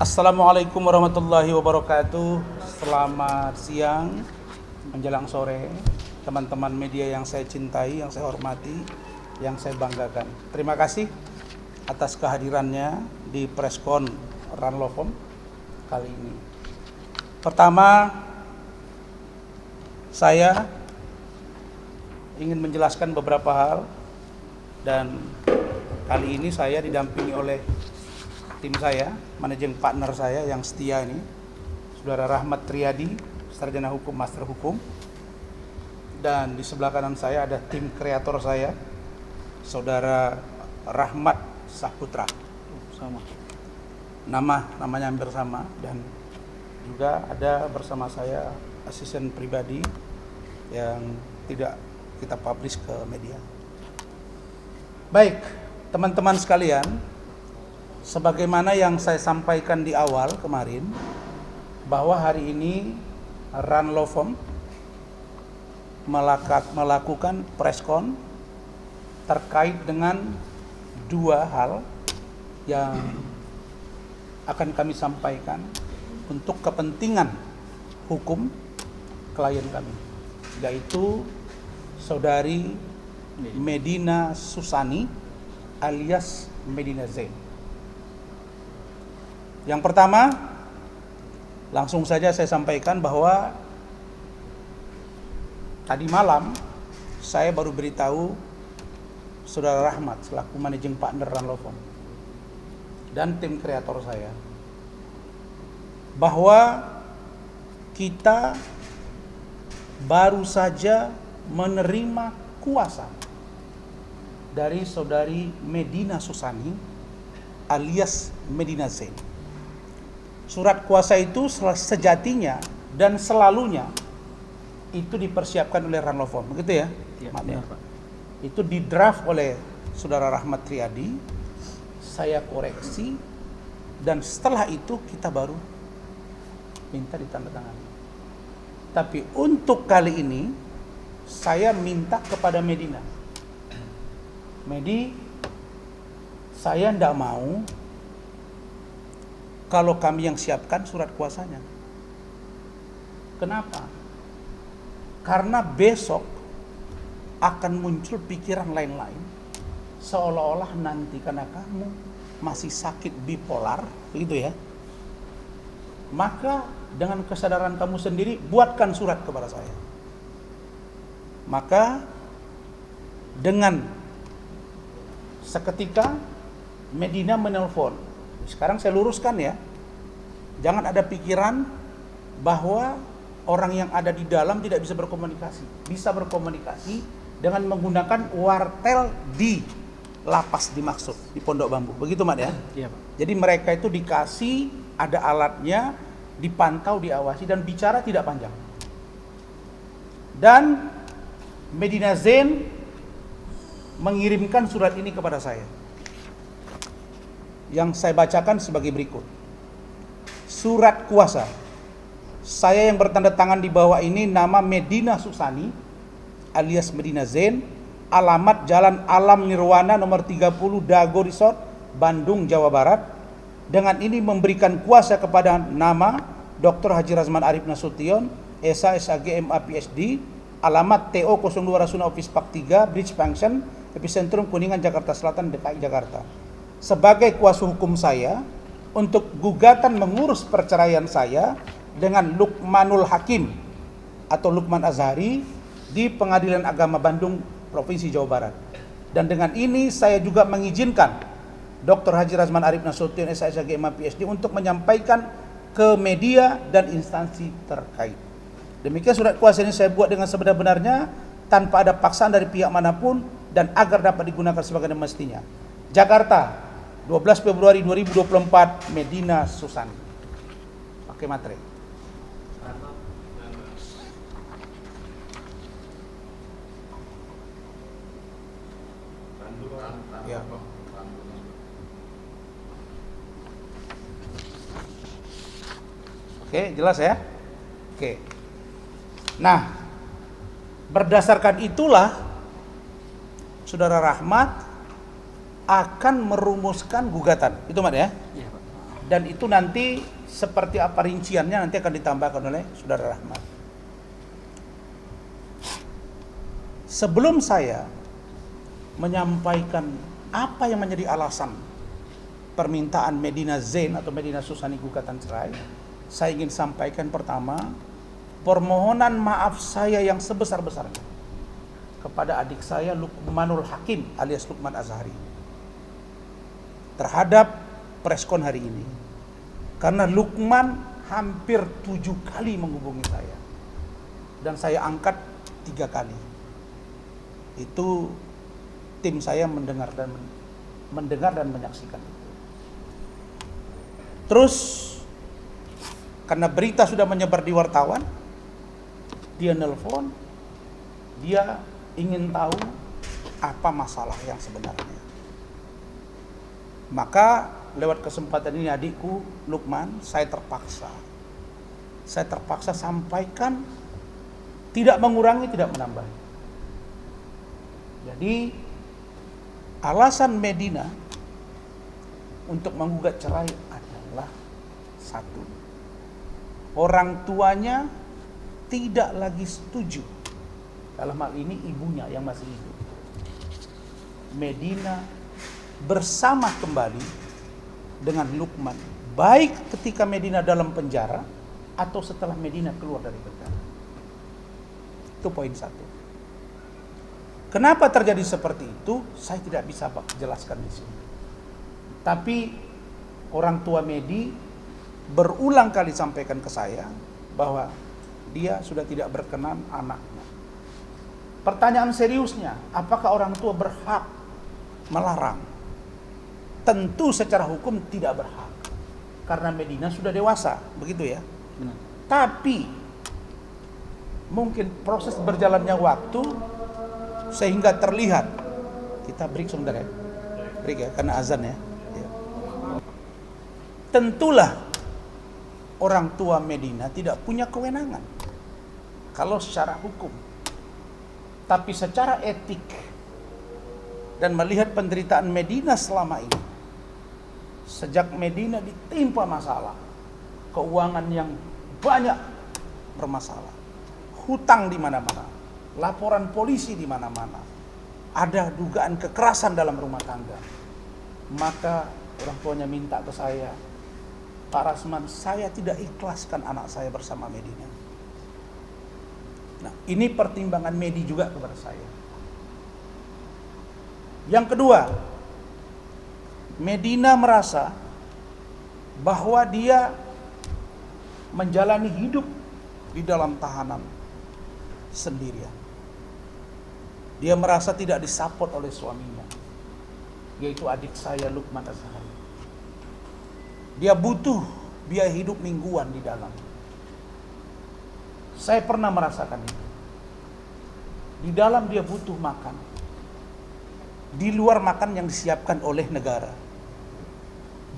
Assalamualaikum warahmatullahi wabarakatuh. Selamat siang menjelang sore, teman-teman media yang saya cintai, yang saya hormati, yang saya banggakan. Terima kasih atas kehadirannya di preskon Ranlofom kali ini. Pertama, saya ingin menjelaskan beberapa hal, dan kali ini saya didampingi oleh tim saya, managing partner saya yang setia ini, Saudara Rahmat Triadi, sarjana hukum, master hukum. Dan di sebelah kanan saya ada tim kreator saya, Saudara Rahmat Saputra. Sama. Namanya hampir sama, dan juga ada bersama saya asisten pribadi yang tidak kita publish ke media. Baik, teman-teman sekalian, sebagaimana yang saya sampaikan di awal kemarin, bahwa hari ini Ranlofom melakukan preskon terkait dengan dua hal yang akan kami sampaikan untuk kepentingan hukum klien kami, yaitu Saudari Medina Susani alias Medina Zain. Yang pertama, langsung saja saya sampaikan bahwa tadi malam saya baru beritahu Saudara Rahmat selaku managing partner Ranlofom dan tim kreator saya bahwa kita baru saja menerima kuasa dari Saudari Medina Susani alias Medina Zain. Surat kuasa itu sejatinya dan selalunya itu dipersiapkan oleh Ranlofom, begitu ya? Iya, Pak. Itu didraft oleh Saudara Rahmat Triadi, saya koreksi, dan setelah itu kita baru minta ditandatangani. Tapi untuk kali ini saya minta kepada Medina, Medi, saya tidak mau kalau kami yang siapkan surat kuasanya. Kenapa? Karena besok akan muncul pikiran lain-lain, seolah-olah nanti karena kamu masih sakit bipolar, begitu ya, maka dengan kesadaran kamu sendiri buatkan surat kepada saya. Maka dengan seketika Medina menelpon. Sekarang saya luruskan ya, jangan ada pikiran bahwa orang yang ada di dalam tidak bisa berkomunikasi. Bisa berkomunikasi dengan menggunakan wartel di lapas dimaksud, di Pondok Bambu. Begitu, Mat ya? Iya, Pak. Jadi mereka itu dikasih, ada alatnya, dipantau, diawasi, dan bicara tidak panjang. Dan Medina Zain mengirimkan surat ini kepada saya, yang saya bacakan sebagai berikut. Surat kuasa. Saya yang bertanda tangan di bawah ini nama Medina Susani alias Medina Zain, alamat Jalan Alam Nirwana nomor 30 Dago Resort, Bandung, Jawa Barat. Dengan ini memberikan kuasa kepada nama Dr. Haji Razman Arif Nasution, Esa SAG MA PhD, alamat TO 02 Rasuna Office Park 3, Bridge Function, Epicentrum Kuningan, Jakarta Selatan, DKI Jakarta. Sebagai kuasa hukum saya untuk gugatan mengurus perceraian saya dengan Lukmanul Hakim atau Lukman Azhari di Pengadilan Agama Bandung, Provinsi Jawa Barat. Dan dengan ini saya juga mengizinkan Dr. Haji Razman Arif Nasution SHG MA PhD untuk menyampaikan ke media dan instansi terkait. Demikian surat kuasa ini saya buat dengan sebenar-benarnya, tanpa ada paksaan dari pihak manapun, dan agar dapat digunakan sebagaimana mestinya. Jakarta, 12 Februari 2024, Medina Susani. Pakai materai. Ya. Oke, jelas ya? Oke. Nah, berdasarkan itulah Saudara Rahmat akan merumuskan gugatan. Itu Mat ya? Iya, Pak. Dan itu nanti seperti apa rinciannya nanti akan ditambahkan oleh Saudara Rahmat. Sebelum saya menyampaikan apa yang menjadi alasan permintaan Medina Zain atau Medina Susani gugatan cerai, saya ingin sampaikan pertama permohonan maaf saya yang sebesar-besarnya kepada adik saya Luqmanul Hakim alias Luqman Azhari terhadap preskon hari ini, karena Luqman hampir 7 kali menghubungi saya dan saya angkat 3 kali. Itu tim saya mendengar dan menyaksikan. Terus karena berita sudah menyebar di wartawan, dia nelpon, dia ingin tahu apa masalah yang sebenarnya. Maka lewat kesempatan ini adikku Luqman, saya terpaksa sampaikan, tidak mengurangi, tidak menambah. Jadi alasan Medina untuk menggugat cerai adalah satu, orang tuanya tidak lagi setuju, dalam hal ini ibunya yang masih hidup, Medina bersama kembali dengan Luqman, baik ketika Medina dalam penjara atau setelah Medina keluar dari penjara. Itu poin satu. Kenapa terjadi seperti itu? Saya tidak bisa jelaskan di sini. Tapi orang tua Medi berulang kali sampaikan ke saya bahwa dia sudah tidak berkenan anaknya. Pertanyaan seriusnya, apakah orang tua berhak melarang? Tentu secara hukum tidak berhak, karena Medina sudah dewasa, begitu ya. Benar. Tapi mungkin proses berjalannya waktu sehingga terlihat, kita break sebentar ya, break ya, karena azan ya. Tentulah orang tua Medina tidak punya kewenangan kalau secara hukum, tapi secara etik dan melihat penderitaan Medina selama ini, sejak Medina ditimpa masalah keuangan yang banyak bermasalah, hutang di mana-mana, laporan polisi di mana-mana, ada dugaan kekerasan dalam rumah tangga. Maka orang tuanya minta ke saya, Pak Rasman, saya tidak ikhlaskan anak saya bersama Medina. Nah, ini pertimbangan Medi juga kepada saya. Yang kedua, Medina merasa bahwa dia menjalani hidup di dalam tahanan sendirian. Dia merasa tidak disupport oleh suaminya, yaitu adik saya Luqman Azhari. Dia butuh biaya hidup mingguan di dalam. Saya pernah merasakan itu. Di dalam dia butuh makan, di luar makan yang disiapkan oleh negara.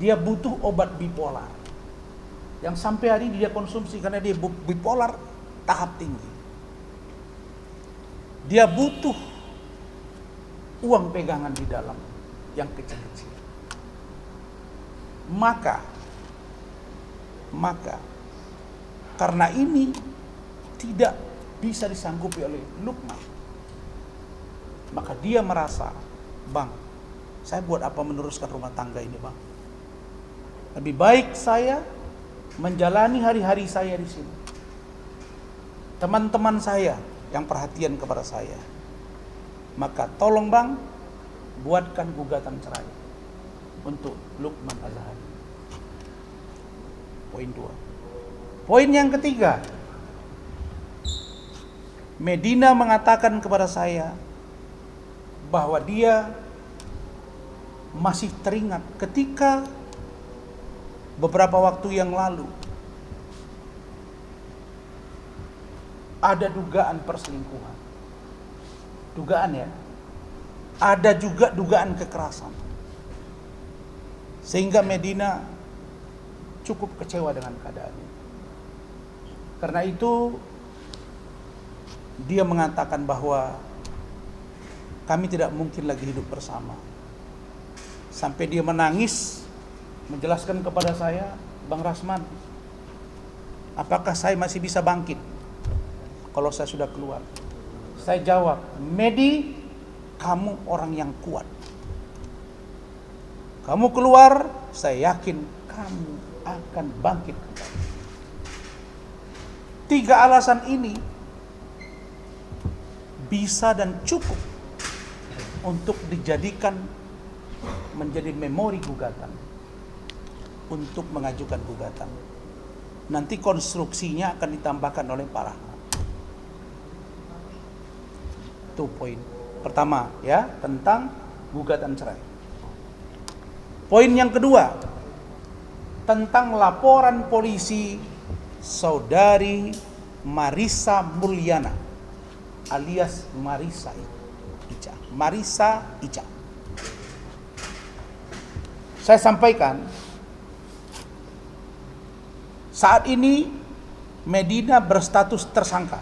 Dia butuh obat bipolar yang sampai hari ini dia konsumsi karena dia bipolar tahap tinggi. Dia butuh uang pegangan di dalam yang kecil-kecil. Maka karena ini tidak bisa disanggupi oleh Luqman, maka dia merasa, Bang, saya buat apa meneruskan rumah tangga ini, Bang? Lebih baik saya menjalani hari-hari saya di sini. Teman-teman saya yang perhatian kepada saya, maka tolong Bang, buatkan gugatan cerai untuk Luqman Azhari. Poin 2. Poin yang ketiga, Medina mengatakan kepada saya bahwa dia masih teringat ketika beberapa waktu yang lalu ada dugaan perselingkuhan. Dugaan ya. Ada juga dugaan kekerasan. Sehingga Medina cukup kecewa dengan keadaannya. Karena itu dia mengatakan bahwa kami tidak mungkin lagi hidup bersama. Sampai dia menangis, menjelaskan kepada saya, Bang Rasman, apakah saya masih bisa bangkit kalau saya sudah keluar? Saya jawab, Medi, kamu orang yang kuat. Kamu keluar, saya yakin kamu akan bangkit kembali. 3 alasan ini bisa dan cukup untuk dijadikan menjadi memori gugatan untuk mengajukan gugatan. Nanti konstruksinya akan ditambahkan oleh Pak Rahmat. Itu poin pertama ya, tentang gugatan cerai. Poin yang kedua, tentang laporan polisi saudari Marissa Mulyana alias Marissa Ica. Saya sampaikan, saat ini Medina berstatus tersangka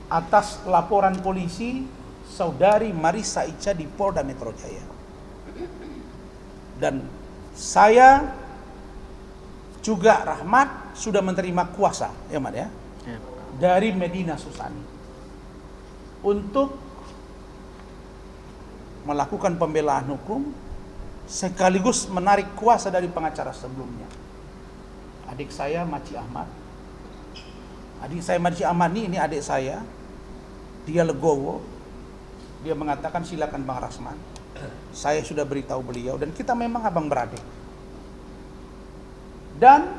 atas laporan polisi saudari Marissa Ica di Polda Metro Jaya. Dan saya juga Rahmat sudah menerima kuasa, ya Mat ya, dari Medina Susani untuk melakukan pembelaan hukum sekaligus menarik kuasa dari pengacara sebelumnya. Adik saya Maci Ahmad. Adik saya Maci Ahmad ini adik saya. Dia legowo. Dia mengatakan silakan Bang Rasman. Saya sudah beritahu beliau dan kita memang abang beradik. Dan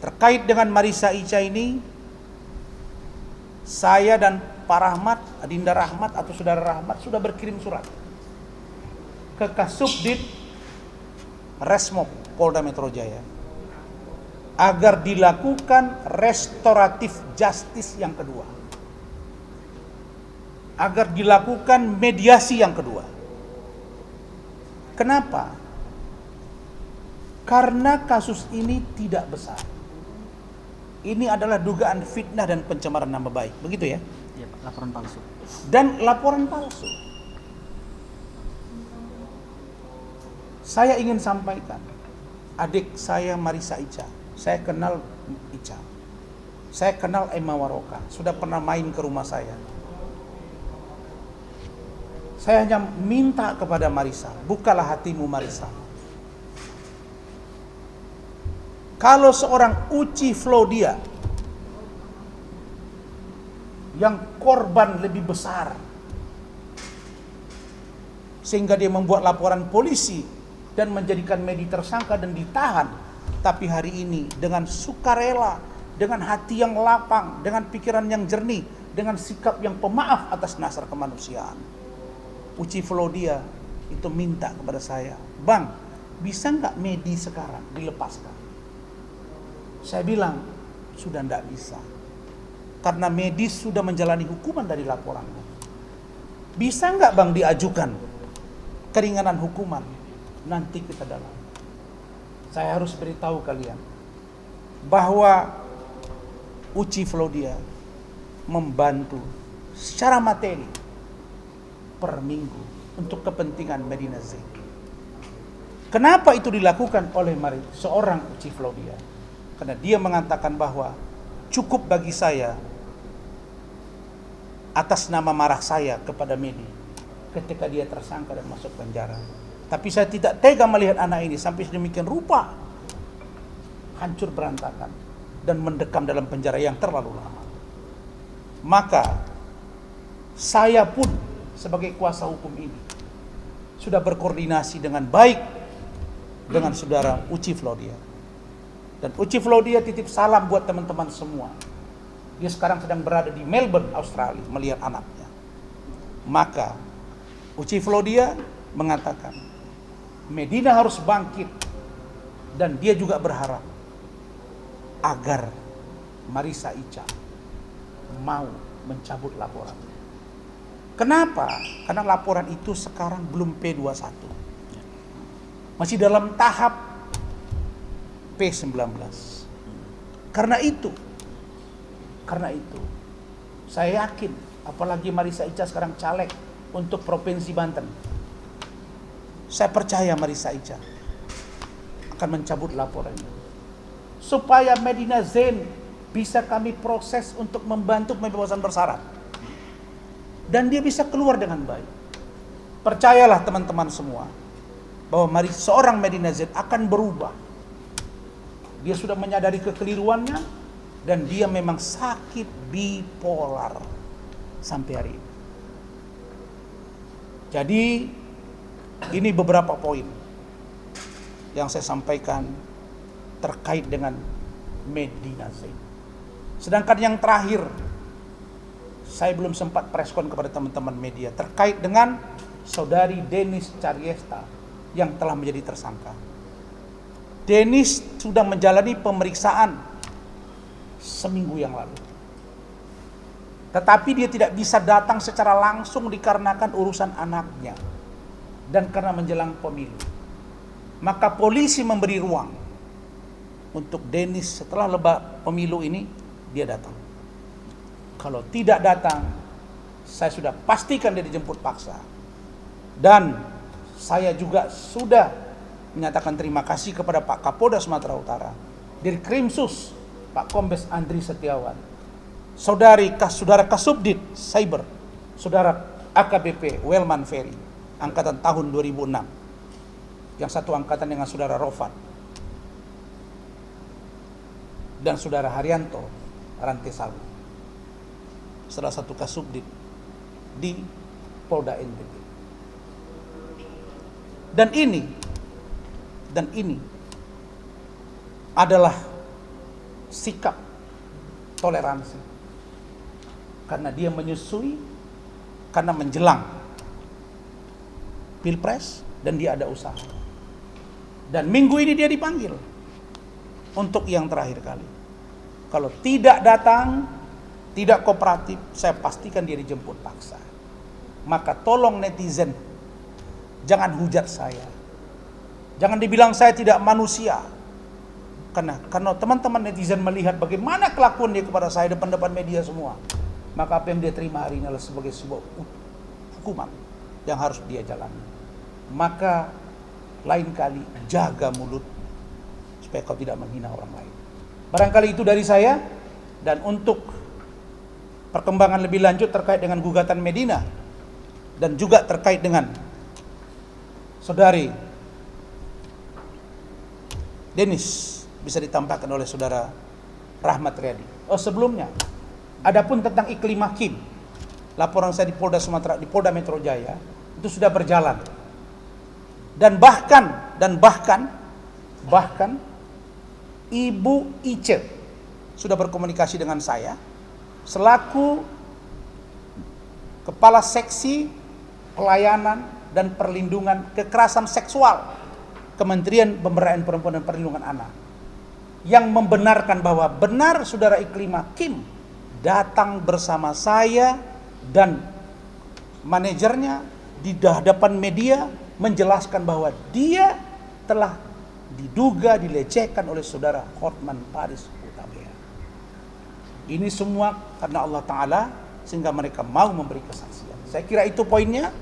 terkait dengan Marissa Ica ini, saya dan Pak Rahmat, Adinda Rahmat atau Saudara Rahmat sudah berkirim surat ke Kasubdit Resmob Polda Metro Jaya agar dilakukan restoratif justice yang kedua, agar dilakukan mediasi yang kedua. Kenapa? Karena kasus ini tidak besar. Ini adalah dugaan fitnah dan pencemaran nama baik, begitu ya? Iya Pak, laporan palsu. Dan laporan palsu. Saya ingin sampaikan, adik saya Marissa Ica, saya kenal Ica, saya kenal Emma Waroka, sudah pernah main ke rumah saya. Saya hanya minta kepada Marissa, bukalah hatimu Marissa. Kalau seorang Uci Flodia yang korban lebih besar sehingga dia membuat laporan polisi dan menjadikan Medi tersangka dan ditahan, tapi hari ini dengan sukarela, dengan hati yang lapang, dengan pikiran yang jernih, dengan sikap yang pemaaf atas dasar kemanusiaan, Uci Flodia itu minta kepada saya, Bang, bisa nggak Medi sekarang dilepaskan? Saya bilang, sudah nggak bisa. Karena Medi sudah menjalani hukuman dari laporannya. Bisa nggak Bang diajukan keringanan hukuman? Nanti kita dalam. Saya harus beritahu kalian bahwa Uci Flodia membantu secara materi per minggu untuk kepentingan Medina Zain. Kenapa itu dilakukan oleh seorang Uci Flodia? Karena dia mengatakan bahwa cukup bagi saya atas nama marah saya kepada Medi ketika dia tersangka dan masuk penjara. Tapi saya tidak tega melihat anak ini sampai sedemikian rupa hancur berantakan dan mendekam dalam penjara yang terlalu lama. Maka saya pun sebagai kuasa hukum ini sudah berkoordinasi dengan baik dengan saudara Uci Flodia. Dan Uci Flodia titip salam buat teman-teman semua. Dia sekarang sedang berada di Melbourne, Australia, melihat anaknya. Maka Uci Flodia mengatakan Medina harus bangkit, dan dia juga berharap agar Marissa Ica mau mencabut laporan. Kenapa? Karena laporan itu sekarang belum P21, masih dalam tahap P19. Karena itu saya yakin Apalagi Marissa Ica sekarang caleg untuk Provinsi Banten. Saya percaya Marissa Ica akan mencabut laporannya. Supaya Medina Zain bisa kami proses untuk membantu pembebasan bersyarat. Dan dia bisa keluar dengan baik. Percayalah teman-teman semua, bahwa seorang Medina Zain akan berubah. Dia sudah menyadari kekeliruannya, dan dia memang sakit bipolar sampai hari ini. Jadi ini beberapa poin yang saya sampaikan terkait dengan Medina Zain. Sedangkan yang terakhir, saya belum sempat preskon kepada teman-teman media terkait dengan saudari Denis Caryesta yang telah menjadi tersangka. Denis sudah menjalani pemeriksaan seminggu yang lalu. Tetapi dia tidak bisa datang secara langsung dikarenakan urusan anaknya dan karena menjelang pemilu. Maka polisi memberi ruang untuk Denis setelah pemilu ini dia datang. Kalau tidak datang, saya sudah pastikan dia dijemput paksa. Dan saya juga sudah menyatakan terima kasih kepada Pak Kapolda Sumatera Utara, Dirkrimsus Pak Kombes Andri Setiawan, Saudara Kasubdit Cyber, Saudara AKBP Welman Ferry, angkatan tahun 2006, yang satu angkatan dengan Saudara Rofat, dan Saudara Haryanto Rantesalu, salah satu Kasubdit di Polda NTB. Dan ini adalah sikap toleransi, karena dia menyusui, karena menjelang Pilpres dan dia ada usaha. Dan minggu ini dia dipanggil untuk yang terakhir kali. Kalau tidak datang, tidak kooperatif, saya pastikan dia dijemput paksa. Maka tolong netizen, jangan hujat saya. Jangan dibilang saya tidak manusia. Karena teman-teman netizen melihat bagaimana kelakuan dia kepada saya depan media semua, maka apa yang dia terima hari ini adalah sebagai sebuah hukuman yang harus dia jalani. Maka lain kali jaga mulut supaya kau tidak menghina orang lain. Barangkali itu dari saya. Dan untuk perkembangan lebih lanjut terkait dengan gugatan Medina dan juga terkait dengan saudari Denis bisa ditambahkan oleh saudara Rahmat Riyadi. Sebelumnya, adapun tentang iklim hakim, laporan saya di Polda Sumatera, di Polda Metro Jaya itu sudah berjalan. Dan bahkan Ibu Ice sudah berkomunikasi dengan saya selaku Kepala Seksi Pelayanan dan Perlindungan Kekerasan Seksual Kementerian Pemberdayaan Perempuan dan Perlindungan Anak, yang membenarkan bahwa benar saudara Iklim Hakim datang bersama saya dan manajernya di hadapan media menjelaskan bahwa dia telah diduga dilecehkan oleh saudara Hotman Paris Hutapea. Ini semua karena Allah Ta'ala, sehingga mereka mau memberi kesaksian. Saya kira itu poinnya.